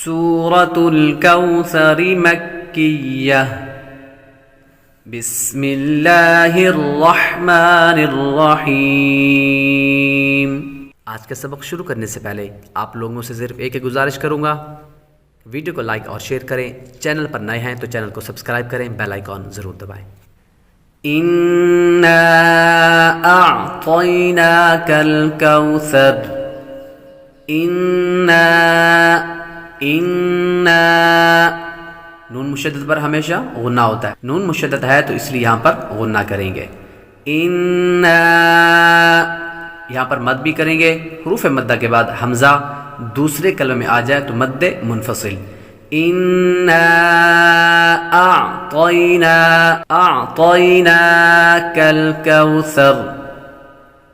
سورة الكوثر مكية بسم اللہ الرحمن الرحیم۔ آج کا سبق شروع کرنے سے پہلے آپ لوگوں سے صرف ایک گزارش کروں گا، ویڈیو کو لائک اور شیئر کریں، چینل پر نئے ہیں تو چینل کو سبسکرائب کریں، بیل آئیکن ضرور دبائیں۔ اِنَّا أَعْطَيْنَاكَ الْكَوْثَرَ اِنَّا نون مشدد پر ہمیشہ غنہ ہوتا ہے، نون مشدد ہے تو اس لیے یہاں پر غنہ کریں گے۔ اِنَّا یہاں پر مد بھی کریں گے، حروف مدہ کے بعد حمزہ دوسرے کلمے میں آ جائے تو مد منفصل۔ اِنَّا أَعْطَيْنَاكَ الْكَوْثَرَ،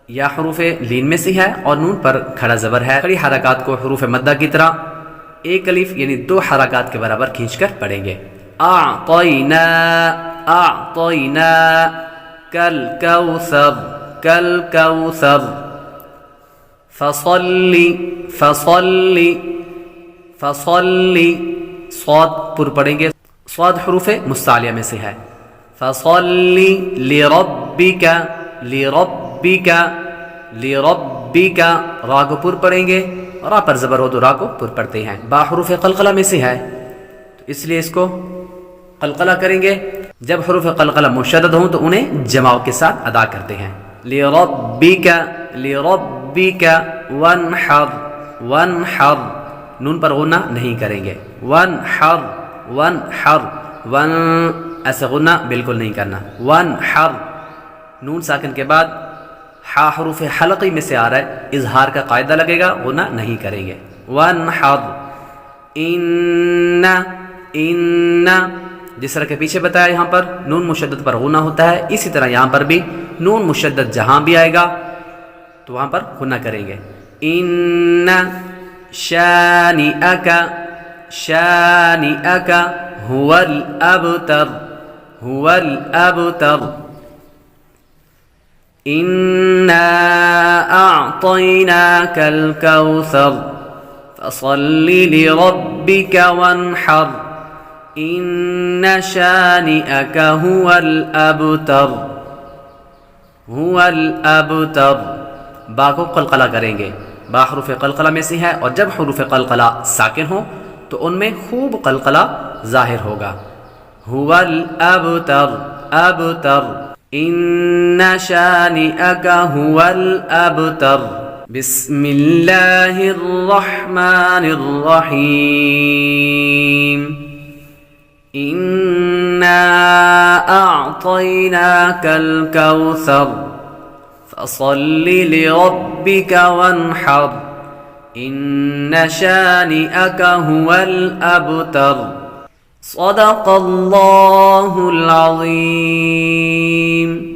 یا حروف لین میں سے ہے اور نون پر کھڑا زبر ہے۔ کھڑی حرکات کو حروف مدہ کی طرح ایک الف یعنی دو حرکات کے برابر کھینچ کر پڑھیں گے۔ أعطيناك الكوثر فصل صاد پر پڑھیں گے، صاد حروف مستعلیہ میں سے ہے۔ فصل لربك را کو پر پڑھیں گے، را پر زبر ہو تو را کو پر پڑھتے ہیں۔ با حروف قلقلہ میں سے ہے تو اس لیے اس کو قلقلہ کریں گے۔ جب حروف قلقلہ مشدد ہوں تو انہیں جماع کے ساتھ ادا کرتے ہیں۔ لربك وانحر نون پر غنہ نہیں کریں گے۔ وانحر ایسے غنہ بالکل نہیں کرنا۔ وانحر نون ساکن کے بعد ہا حروف حلقی میں سے آ رہا ہے، اظہار کا قاعدہ لگے گا، غنہ نہیں کریں گے۔ وانحر ان جس طرح کے پیچھے بتایا یہاں پر نون مشدد پر غنہ ہوتا ہے، اسی طرح یہاں پر بھی نون مشدد جہاں بھی آئے گا تو وہاں پر غنہ کریں گے۔ ان شانئک هو الابتر إِنَّا أَعْطَيْنَاكَ الْكَوْثَرَ فَصَلِّ لِرَبِّكَ وَانْحَرْ إِنَّ شَانِئَكَ هُوَ الْأَبْتَرُ با کو قلقلہ کریں گے، با حروف قلقلہ میں سے ہے اور جب حروف قلقلہ ساکن ہوں تو ان میں خوب قلقلہ ظاہر ہوگا۔ هُوَ الْأَبْتَرُ إِنَّ شَانِئَكَ هُوَ الْأَبْتَرُ بسم اللہ الرحمن الرحیم إِنَّا أَعْطَيْنَاكَ الْكَوْثَرَ فَصَلِّ لِرَبِّكَ وَانْحَرْ إِنَّ شَانِئَكَ هُوَ الْأَبْتَرُ صدق اللہ العظیم۔